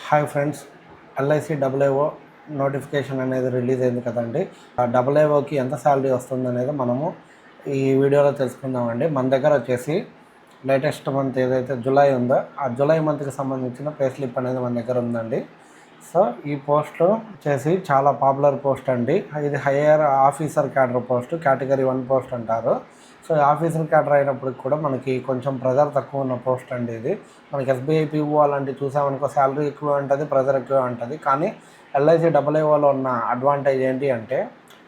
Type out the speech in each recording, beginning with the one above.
Hi friends, LIC WO notification అనేది release అయింది కదండి. ఆ డబ్ల్యూఓకి ఎంత శాలరీ వస్తుంది అనేది మనము ఈ వీడియోలో తెలుసుకుందామండి. మన దగ్గర వచ్చేసి లేటెస్ట్ మంత్ ఏదైతే జూలై ఉందో ఆ జూలై మంత్కి సంబంధించిన పే స్లిప్ అనేది మన దగ్గర ఉందండి. సో ఈ పోస్ట్ వచ్చేసి చాలా పాపులర్ పోస్ట్ అండి. ఇది higher officer cadre post, category 1 post అంటారు. సో ఆఫీసర్ క్యాడర్ అయినప్పటికి కూడా మనకి కొంచెం ప్రెజర్ తక్కువ ఉన్న పోస్ట్ అండి ఇది. మనకి ఎస్బీఐ పీఓ అలాంటివి చూసామనుకో శాలరీ ఎక్కువ ఉంటుంది, ప్రెజర్ ఎక్కువ ఉంటుంది. కానీ ఎల్ఐసి డబ్ల్యూఓలో ఉన్న అడ్వాంటేజ్ ఏంటి అంటే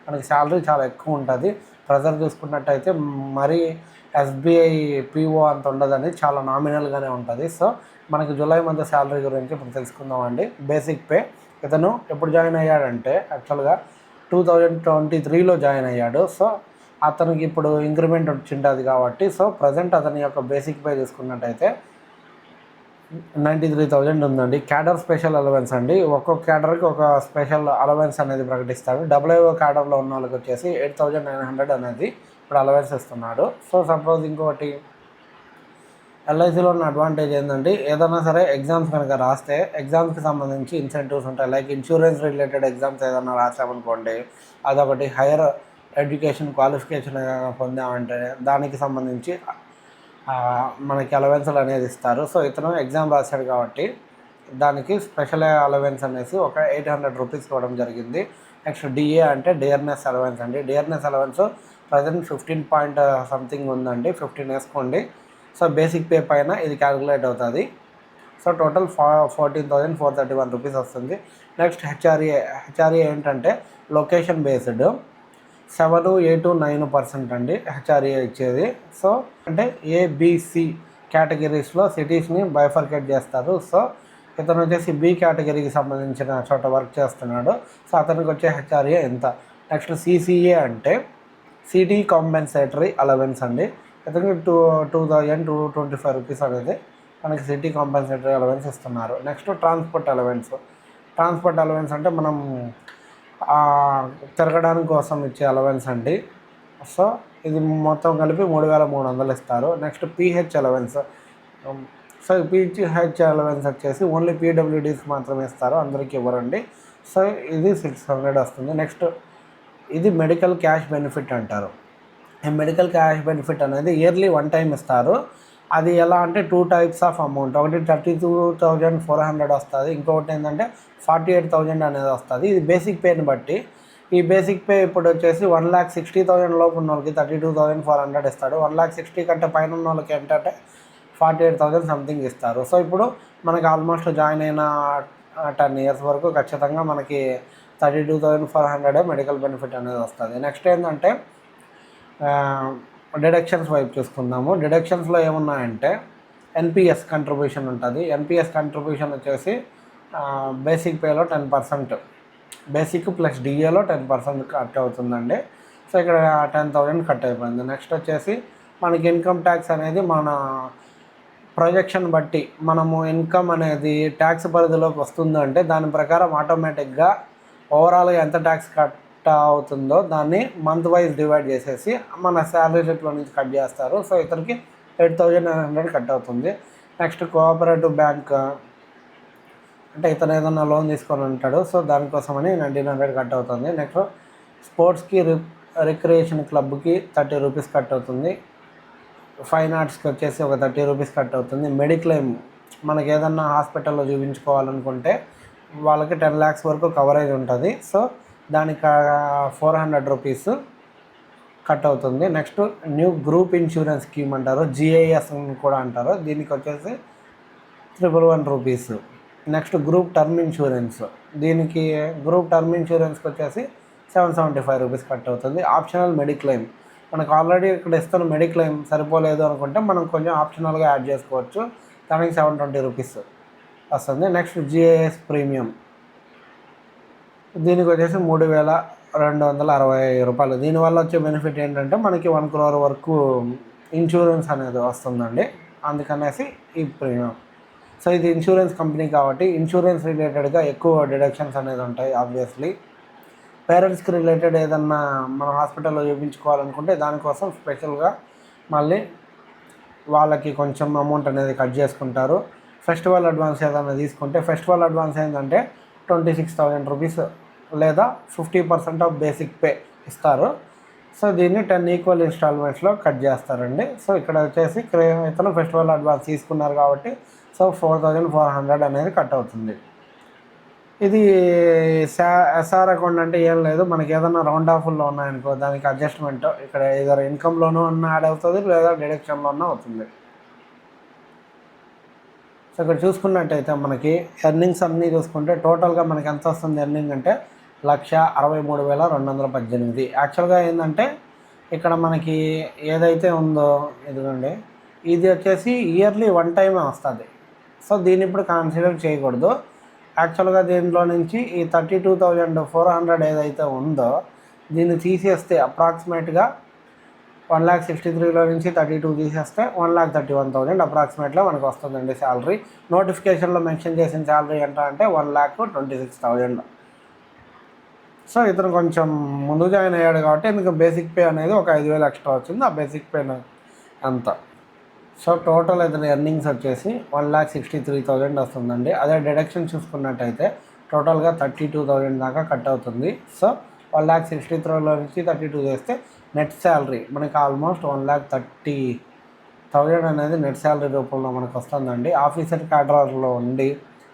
మనకి శాలరీ చాలా ఎక్కువ ఉంటుంది. ప్రెజర్ చూసుకున్నట్టయితే మరీ ఎస్బీఐ పీఓ అంత ఉండదని, చాలా నామినల్గానే ఉంటుంది. సో మనకి జూలై మంత్ శాలరీ గురించి ఇప్పుడు తెలుసుకుందామండి. బేసిక్ పే ఇతను ఎప్పుడు జాయిన్ అయ్యాడంటే యాక్చువల్గా 2023లో జాయిన్ అయ్యాడు. సో అతనికి ఇప్పుడు ఇంక్రిమెంట్ వచ్చింటుంది కాబట్టి సో ప్రజెంట్ అతని యొక్క బేసిక్ పే చూసుకున్నట్టయితే 93,000 ఉందండి. క్యాడర్ స్పెషల్ అలవెన్స్ అండి. ఒక్కొక్క క్యాడర్కి ఒక స్పెషల్ అలవెన్స్ అనేది ప్రకటిస్తాడు. డబ్ల్యూఓ క్యాడర్లో ఉన్న వాళ్ళకి వచ్చేసి 8,900 అనేది ఇప్పుడు అలవెన్స్ ఇస్తున్నాడు. సో సపోజ్ ఇంకోటి ఎల్ఐసిలో ఉన్న అడ్వాంటేజ్ ఏంటంటే ఏదైనా సరే ఎగ్జామ్స్ కనుక రాస్తే ఎగ్జామ్స్కి సంబంధించి ఇన్సెంటివ్స్ ఉంటాయి. లైక్ ఇన్సూరెన్స్ రిలేటెడ్ ఎగ్జామ్స్ ఏదైనా రాసామనుకోండి, అదొకటి హైయర్ ఎడ్యుకేషన్ క్వాలిఫికేషన్ పొందామంటే దానికి సంబంధించి మనకి అలవెన్స్లు అనేది ఇస్తారు. సో ఇతను ఎగ్జామ్ రాశాడు కాబట్టి దానికి స్పెషల్ అలవెన్స్ అనేసి ఒక 800 రూపీస్ ఇవ్వడం జరిగింది. నెక్స్ట్ డిఏ అంటే డియర్నెస్ అలవెన్స్ అండి. Dearness allowance present 15 point something ఉందండి, 15 వేసుకోండి. సో బేసిక్ పే పైన ఇది క్యాలిక్యులేట్ అవుతుంది. సో టోటల్ 14,431 రూపీస్ వస్తుంది. నెక్స్ట్ హెచ్ఆర్ఏ ఏంటంటే లొకేషన్ బేస్డ్ 7, 8, 9% అండి హెచ్ఆర్ఏ ఇచ్చేది. సో అంటే ఏబిసి కేటగిరీస్లో సిటీస్ని బైఫర్కేట్ చేస్తారు. సో ఇతను వచ్చేసి బి కేటగిరీకి సంబంధించిన చోట వర్క్ చేస్తున్నాడు. సో అతనికి వచ్చే హెచ్ఆర్ఏ ఎంత. నెక్స్ట్ సిసిఏ అంటే సిటీ కాంపెన్సేటరీ అలవెన్స్ అండి. ఇతనికి 2,225 రూపీస్ అనేది మనకి సిటీ కాంపెన్సేటరీ అలవెన్స్ ఇస్తున్నారు. నెక్స్ట్ ట్రాన్స్పోర్ట్ అలవెన్స్ అంటే మనం తిరగడానికి కోసం ఇచ్చే అలవెన్స్ అండి. సో ఇది మొత్తం కలిపి 3,300 ఇస్తారు. Next pH allowance. So pH allowance వచ్చేసి ఓన్లీ పీడబ్ల్యూడీస్కి మాత్రమే ఇస్తారు, అందరికీ ఇవ్వరండి. సో ఇది 600 వస్తుంది. నెక్స్ట్ ఇది మెడికల్ క్యాష్ బెనిఫిట్ అంటారు. ఈ మెడికల్ క్యాష్ బెనిఫిట్ అనేది ఇయర్లీ 1 టైం ఇస్తారు. అది ఎలా అంటే 2 టైప్స్ ఆఫ్ అమౌంట్. ఒకటి 32,400 వస్తుంది, ఇంకొకటి ఏంటంటే 48,000 అనేది వస్తుంది. ఇది బేసిక్ పేని బట్టి. ఈ బేసిక్ పే ఇప్పుడు వచ్చేసి 1,60,000 లోపు ఉన్న వాళ్ళకి 32,400 ఇస్తాడు. 1,60,000 కంటే పైన ఉన్న వాళ్ళకి ఏంటంటే 48,000 సంథింగ్ ఇస్తారు. సో ఇప్పుడు మనకి ఆల్మోస్ట్ జాయిన్ అయిన 10 ఇయర్స్ వరకు ఖచ్చితంగా మనకి 32,400 మెడికల్ బెనిఫిట్ అనేది వస్తుంది. నెక్స్ట్ ఏంటంటే డిడక్షన్స్ వైపు చూసుకుందాము. డిడక్షన్స్లో ఏమున్నాయంటే ఎన్పిఎస్ కంట్రిబ్యూషన్ ఉంటుంది. ఎన్పిఎస్ కంట్రిబ్యూషన్ వచ్చేసి బేసిక్ పేలో 10%, బేసిక్ ప్లస్ డిఏలో 10% కట్ అవుతుందండి. సో ఇక్కడ 10,000 కట్ అయిపోయింది. నెక్స్ట్ వచ్చేసి మనకి ఇన్కమ్ ట్యాక్స్ అనేది మన ప్రొజెక్షన్ బట్టి మనము ఇన్కమ్ అనేది ట్యాక్స్ పరిధిలోకి వస్తుందంటే దాని ప్రకారం ఆటోమేటిక్గా ఓవరాల్గా ఎంత ట్యాక్స్ కట్ అవుతుందో దాన్ని మంత్ వైజ్ డివైడ్ చేసేసి మన శాలరీ రేట్లో నుంచి కట్ చేస్తారు. సో ఇతనికి 8,900 కట్ అవుతుంది. నెక్స్ట్ కోఆపరేటివ్ బ్యాంక్ అంటే ఇతను ఏదైనా లోన్ తీసుకొని ఉంటాడు, సో దానికోసమని 1,900 కట్ అవుతుంది. నెక్స్ట్ స్పోర్ట్స్కి రిక్రియేషన్ క్లబ్కి 30 రూపీస్ కట్ అవుతుంది. ఫైన్ ఆర్ట్స్కి వచ్చేసి ఒక 30 రూపీస్ కట్ అవుతుంది. మెడిక్లెయిమ్ మనకి ఏదన్నా హాస్పిటల్లో చూపించుకోవాలనుకుంటే వాళ్ళకి 10 lakhs వరకు కవరేజ్ ఉంటుంది. సో దానికి 400 రూపీస్ కట్ అవుతుంది. Next new group insurance scheme అంటారు, జిఐఎస్ కూడా అంటారు. దీనికి వచ్చేసి 111 rupees. Next group term insurance, దీనికి గ్రూప్ టర్మ్ ఇన్సూరెన్స్కి వచ్చేసి 775 రూపీస్ కట్ అవుతుంది. ఆప్షనల్ మెడిక్లెయిమ్ మనకు ఆల్రెడీ ఇక్కడ ఇస్తున్న మెడిక్లెయిమ్ సరిపోలేదు అనుకుంటే మనం కొంచెం ఆప్షనల్గా యాడ్ చేసుకోవచ్చు, దానికి 720 రూపీస్ వస్తుంది. నెక్స్ట్ జిఐఎస్ ప్రీమియం, దీనికి వచ్చేసి 3,260 రూపాయలు. దీనివల్ల వచ్చే బెనిఫిట్ ఏంటంటే మనకి 1 crore వరకు ఇన్సూరెన్స్ అనేది వస్తుందండి, అందుకనేసి ఈ ప్రీమియం. సో ఇది ఇన్సూరెన్స్ కంపెనీ కాబట్టి ఇన్సూరెన్స్ రిలేటెడ్గా ఎక్కువ డిడక్షన్స్ అనేది ఉంటాయి. ఆబ్వియస్లీ పేరెంట్స్కి రిలేటెడ్ ఏదన్నా మన హాస్పిటల్లో చూపించుకోవాలనుకుంటే దానికోసం స్పెషల్గా మళ్ళీ వాళ్ళకి కొంచెం అమౌంట్ అనేది కట్ చేసుకుంటారు. ఫెస్టివల్ అడ్వాన్స్ ఏదైనా తీసుకుంటే, ఫెస్టివల్ అడ్వాన్స్ ఏంటంటే 26,000 రూపీస్ లేదా 50% ఆఫ్ బేసిక్ పే ఇస్తారు. సో దీన్ని 10 ఈక్వల్ ఇన్స్టాల్మెంట్స్లో కట్ చేస్తారండి. సో ఇక్కడ వచ్చేసి ఇతను ఫెస్టివల్ అడ్వాన్స్ తీసుకున్నారు కాబట్టి సో 4,400 అనేది కట్ అవుతుంది. ఇది ఎస్ఆర్ అకౌంట్ అంటే ఏం లేదు, మనకి ఏదైనా రౌండ్ ఆఫ్లో ఉన్నాయనుకో దానికి అడ్జస్ట్మెంట్ ఇక్కడ ఏదైనా ఇన్కమ్లోనూ ఉన్న యాడ్ అవుతుంది లేదా డిడక్షన్లోనూ అవుతుంది. సో ఇక్కడ చూసుకున్నట్టయితే మనకి ఎర్నింగ్స్ అన్నీ చూసుకుంటే టోటల్గా మనకి ఎంత వస్తుంది ఎర్నింగ్ అంటే 1,63,218. యాక్చువల్గా ఏంటంటే ఇక్కడ మనకి ఏదైతే ఉందో ఇదిగోండి, ఇది వచ్చేసి ఇయర్లీ వన్ టైమే వస్తుంది. సో దీన్ని ఇప్పుడు కన్సిడర్ చేయకూడదు. యాక్చువల్గా దీంట్లో నుంచి ఈ 32,400 ఏదైతే ఉందో దీన్ని తీసేస్తే అప్రాక్సిమేట్గా 1,63,000లో నుంచి 32 తీసేస్తే 1,31,000 అప్రాక్సిమేట్గా మనకు వస్తుందండి శాలరీ. నోటిఫికేషన్లో మెన్షన్ చేసిన శాలరీ ఎంత అంటే 1,26,000. సో ఇతను కొంచెం ముందు జాయిన్ అయ్యాడు కాబట్టి ఇందుకు బేసిక్ పే అనేది ఒక 5,000 ఎక్స్ట్రా వచ్చింది. ఆ బేసిక్ పే అంత. సో టోటల్ ఇతని ఎర్నింగ్స్ వచ్చేసి 1,63,000 వస్తుందండి. అదే డిడక్షన్ చూసుకున్నట్టయితే టోటల్గా 32,000 దాకా కట్ అవుతుంది. సో 1,63,000లో నుంచి 32 చేస్తే నెట్ శాలరీ మనకి ఆల్మోస్ట్ 1,30,000 అనేది నెట్ శాలరీ రూపంలో మనకు వస్తుందండి. ఆఫీసర్ క్యాడర్లో ఉండి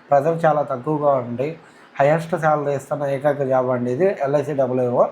ప్రెజర్ చాలా తక్కువగా ఉండి హైయెస్ట్ శాలరీ ఇస్తున్న ఏకైక జాబ్ అండి ఇది LIC EEO.